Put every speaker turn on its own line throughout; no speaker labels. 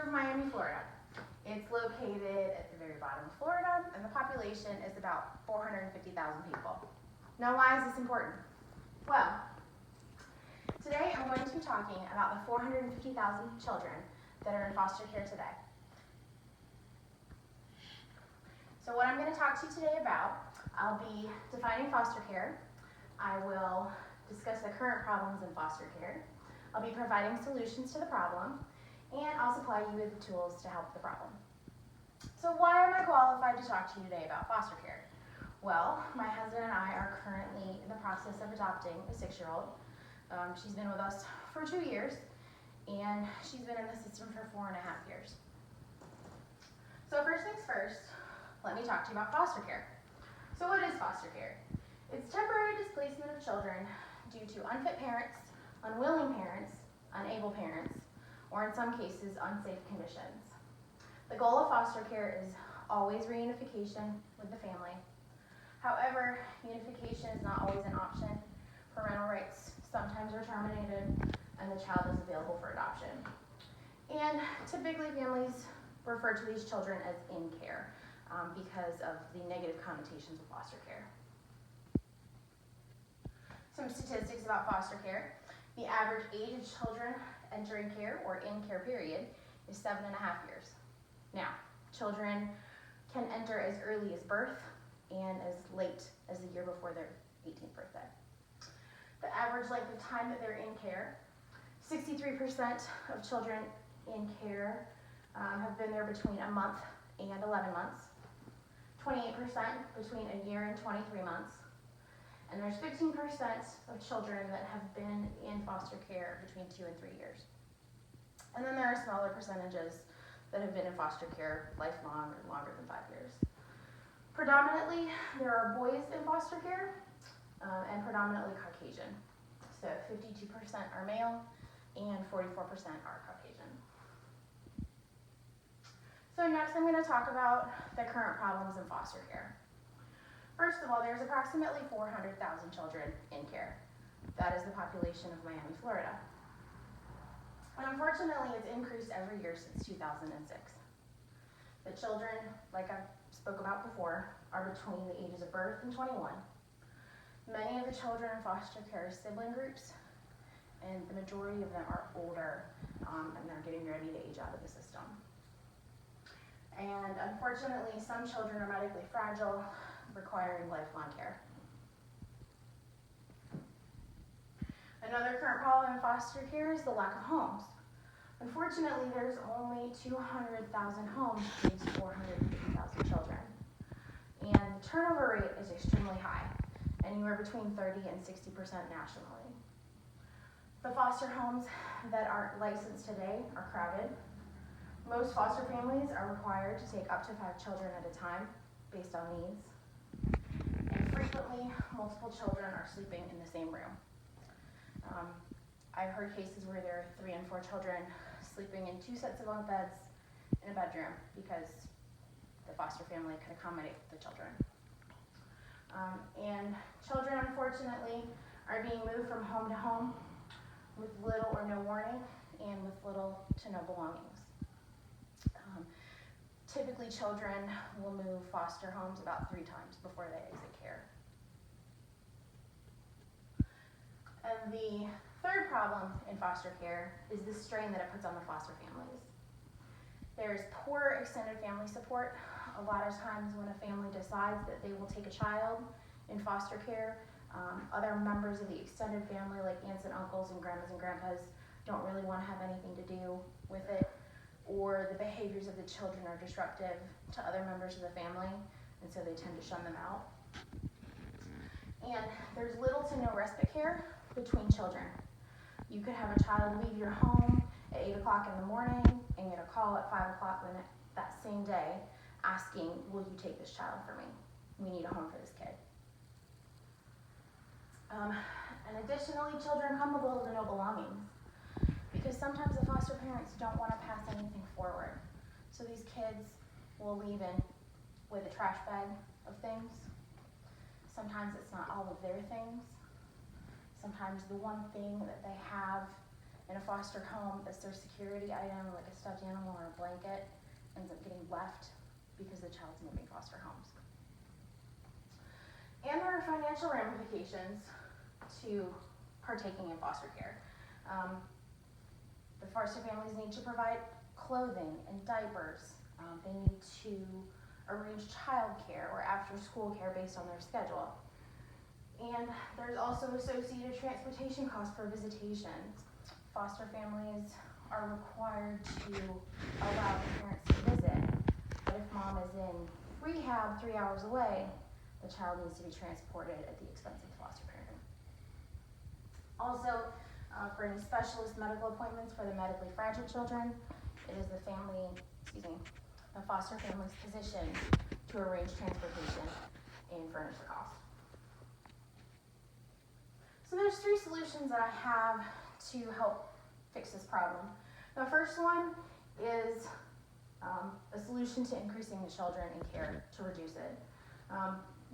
of Miami, Florida. It's located at the very bottom of Florida, and the population is about 450,000 people. Now, why is this important? Well, today I'm going to be talking about the 450,000 children that are in foster care today. So what I'm going to talk to you today about, I'll be defining foster care. I will discuss the current problems in foster care. I'll be providing solutions to the problem, and I'll supply you with the tools to help the problem. So why am I qualified to talk to you today about foster care? Well, my husband and I are currently in the process of adopting a 6-year-old. She's been with us for 2 years, and she's been in the system for 4.5 years. So first things first, let me talk to you about foster care. So what is foster care? It's temporary displacement of children due to unfit parents, unwilling parents, unable parents, or in some cases, unsafe conditions. The goal of foster care is always reunification with the family. However, unification is not always an option. Parental rights sometimes are terminated, and the child is available for adoption. And typically, families refer to these children as in care because of the negative connotations of foster care. Some statistics about foster care. The average age of children entering care or in care period is 7.5 years. Now, children can enter as early as birth and as late as the year before their 18th birthday. The average length of time that they're in care, 63% of children in care have been there between a month and 11 months, 28% between a year and 23 months, and there's 15% of children that have been in foster care between 2 and 3 years. And then there are smaller percentages that have been in foster care lifelong or longer than 5 years. Predominantly, there are boys in foster care and predominantly Caucasian. So 52% are male and 44% are Caucasian. So next I'm going to talk about the current problems in foster care. First of all, there's approximately 400,000 children in care. That is the population of Miami, Florida. And unfortunately, it's increased every year since 2006. The children, like I spoke about before, are between the ages of birth and 21. Many of the children in foster care are sibling groups, and the majority of them are older, and they're getting ready to age out of the system. And unfortunately, some children are medically fragile, requiring lifelong care. Another current problem in foster care is the lack of homes. Unfortunately, there's only 200,000 homes to raise 450,000 children. And the turnover rate is extremely high, anywhere between 30 and 60% nationally. The foster homes that are licensed today are crowded. Most foster families are required to take up to 5 children at a time based on needs. And frequently, multiple children are sleeping in the same room. I've heard cases where there are 3 and 4 children sleeping in 2 sets of bunk beds in a bedroom because the foster family could accommodate the children. And children, unfortunately, are being moved from home to home with little or no warning and with little to no belongings. Typically, children will move foster homes about 3 times before they exit care. And the third problem in foster care is the strain that it puts on the foster families. There's poor extended family support. A lot of times when a family decides that they will take a child in foster care, other members of the extended family, like aunts and uncles and grandmas and grandpas, don't really want to have anything to do with it, or the behaviors of the children are disruptive to other members of the family, and so they tend to shun them out. And there's little to no respite care between children. You could have a child leave your home at 8 o'clock in the morning and get a call at 5 o'clock that same day asking, will you take this child for me? We need a home for this kid. And additionally, children come with little to no belongings because sometimes the foster parents don't want to pass anything forward. So these kids will leave in with a trash bag of things. Sometimes it's not all of their things. Sometimes the one thing that they have in a foster home that's their security item, like a stuffed animal or a blanket, ends up getting left because the child's moving foster homes. And there are financial ramifications to partaking in foster care. The foster families need to provide clothing and diapers. They need to arrange childcare or after-school care based on their schedule. And there's also associated transportation costs for visitations. Foster families are required to allow the parents to visit, but if mom is in rehab 3 hours away, the child needs to be transported at the expense of the foster parent. Also, for any specialist medical appointments for the medically fragile children, it is the foster family's position to arrange transportation and furnish the cost. So there's 3 solutions that I have to help fix this problem. The first one is a solution to increasing the children in care to reduce it.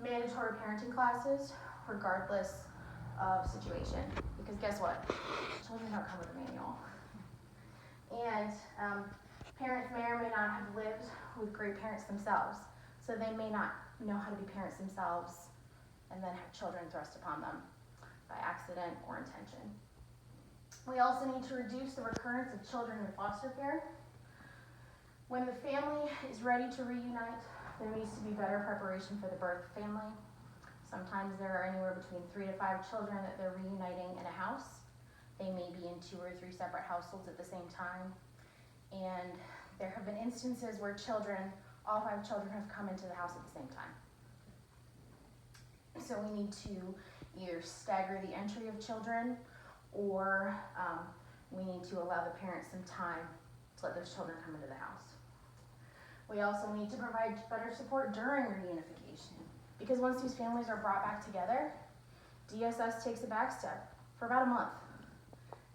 Mandatory parenting classes, regardless of situation, because guess what? Children don't come with a manual. And parents may or may not have lived with great parents themselves, so they may not know how to be parents themselves and then have children thrust upon them by accident or intention. We also need to reduce the recurrence of children in foster care. When the family is ready to reunite, there needs to be better preparation for the birth family. Sometimes there are anywhere between 3 to 5 children that they're reuniting in a house. They may be in 2 or 3 separate households at the same time. And there have been instances where all 5 children have come into the house at the same time. So we need to either stagger the entry of children, or we need to allow the parents some time to let those children come into the house. We also need to provide better support during reunification, because once these families are brought back together, DSS takes a back step for about a month.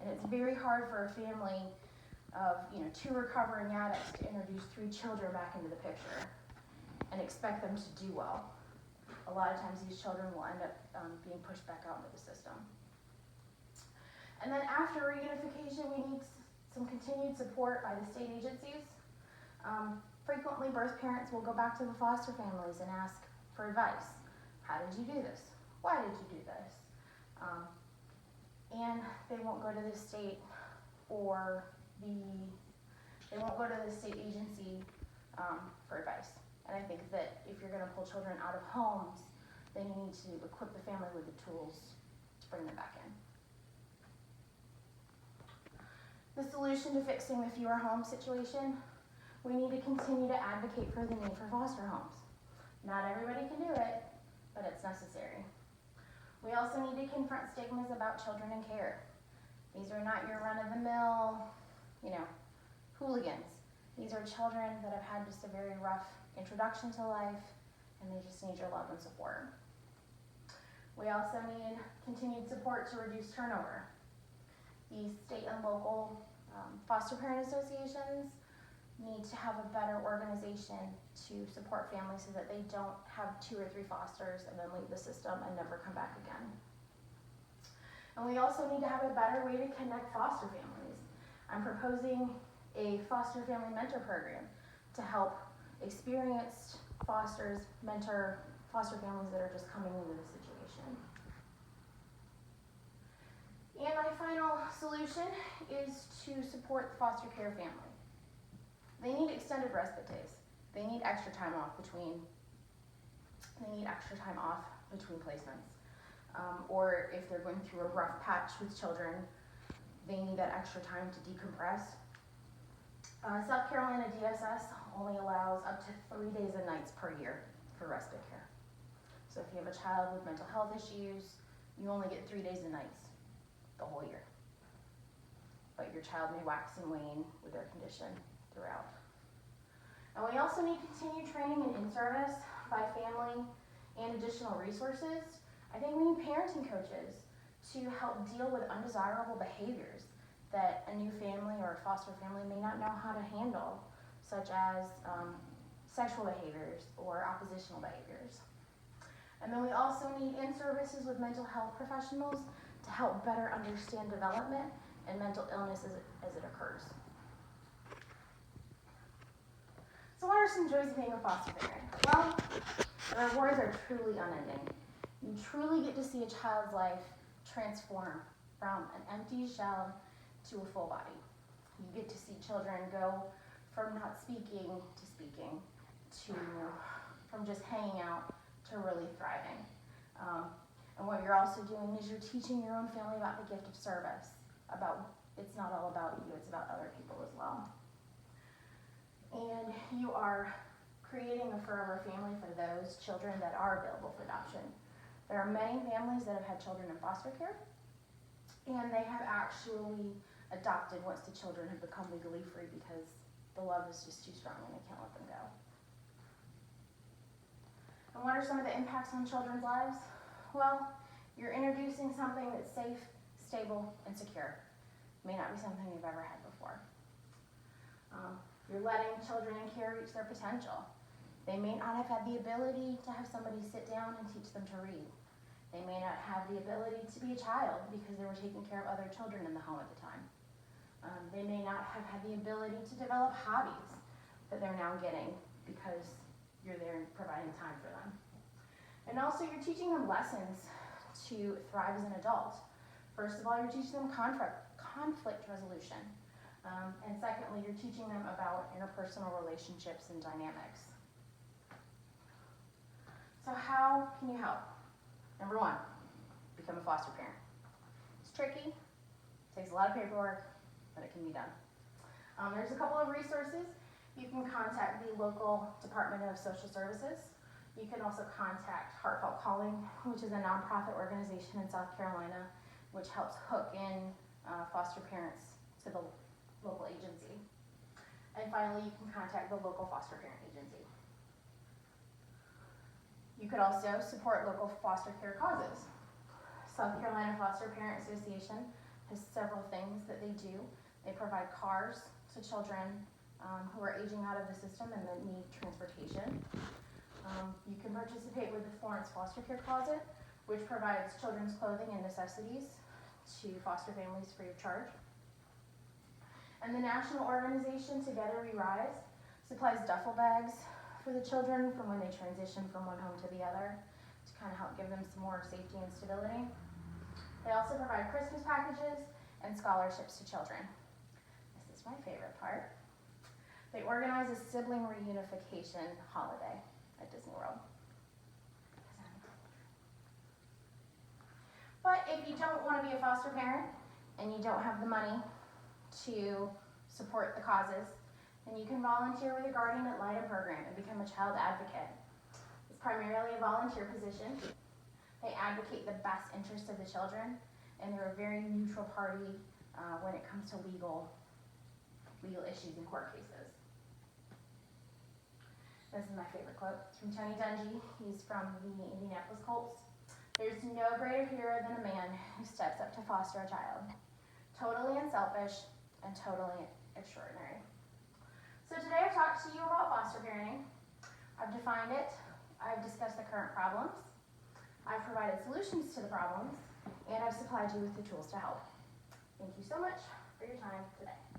And it's very hard for a family of 2 recovering addicts to introduce 3 children back into the picture and expect them to do well. A lot of times these children will end up being pushed back out into the system. And then after reunification, we need some continued support by the state agencies. Frequently, birth parents will go back to the foster families and ask for advice. How did you do this? Why did you do this? And they won't go to the state agency for advice. And I think that if you're going to pull children out of homes, then you need to equip the family with the tools to bring them back in. The solution to fixing the fewer homes situation, we need to continue to advocate for the need for foster homes. Not everybody can do it, but it's necessary. We also need to confront stigmas about children in care. These are not your run-of-the-mill, hooligans. These are children that have had just a very rough introduction to life, and they just need your love and support. We also need continued support to reduce turnover. The state and local foster parent associations need to have a better organization to support families so that they don't have 2 or 3 fosters and then leave the system and never come back again. And we also need to have a better way to connect foster families. I'm proposing a foster family mentor program to help experienced fosters mentor foster families that are just coming into the situation. And my final solution is to support the foster care family. They need extended respite days. They need extra time off between placements. Or if they're going through a rough patch with children, they need that extra time to decompress. South Carolina DSS only allows up to 3 days and nights per year for respite care. So if you have a child with mental health issues, you only get 3 days and nights the whole year. But your child may wax and wane with their condition throughout. And we also need continued training and in-service by family and additional resources. I think we need parenting coaches to help deal with undesirable behaviors that a new family or a foster family may not know how to handle, such as sexual behaviors or oppositional behaviors. And then we also need in-services with mental health professionals to help better understand development and mental illness as it occurs. So what are some joys of being a foster parent? Well, the rewards are truly unending. You truly get to see a child's life transform from an empty shell to a full body. You get to see children go from not speaking to speaking, from just hanging out to really thriving. And what you're also doing is you're teaching your own family about the gift of service, about it's not all about you, it's about other people as well. And you are creating a forever family for those children that are available for adoption. There are many families that have had children in foster care, and they have actually adopted once the children have become legally free because the love is just too strong and they can't let them go. And what are some of the impacts on children's lives? Well, you're introducing something that's safe, stable, and secure. It may not be something you've ever had before. You're letting children in care reach their potential. They may not have had the ability to have somebody sit down and teach them to read. They may not have the ability to be a child because they were taking care of other children in the home at the time. They may not have had the ability to develop hobbies that they're now getting because you're there providing time for them. And also you're teaching them lessons to thrive as an adult. First of all, you're teaching them conflict resolution. And secondly, you're teaching them about interpersonal relationships and dynamics. So how can you help? Number one, become a foster parent. It's tricky, takes a lot of paperwork, but it can be done. There's a couple of resources. You can contact the local Department of Social Services. You can also contact Heartfelt Calling, which is a nonprofit organization in South Carolina, which helps hook in foster parents to the local agency. And finally, you can contact the local foster parent agency. You could also support local foster care causes. South Carolina Foster Parent Association has several things that they do. They provide cars to children who are aging out of the system and that need transportation. You can participate with the Florence Foster Care Closet, which provides children's clothing and necessities to foster families free of charge. And the national organization Together We Rise supplies duffel bags for the children from when they transition from one home to the other to kind of help give them some more safety and stability. They also provide Christmas packages and scholarships to children. This is my favorite part. They organize a sibling reunification holiday at Disney World. But if you don't want to be a foster parent and you don't have the money to support the causes, then you can volunteer with the Guardian Ad Litem program and become a child advocate. It's primarily a volunteer position. They advocate the best interest of the children, and they're a very neutral party when it comes to legal issues and court cases. This is my favorite quote. It's from Tony Dungy. He's from the Indianapolis Colts. There's no greater hero than a man who steps up to foster a child. Totally unselfish and totally extraordinary. So today I've talked to you about foster parenting. I've defined it. I've discussed the current problems. I've provided solutions to the problems, and I've supplied you with the tools to help. Thank you so much for your time today.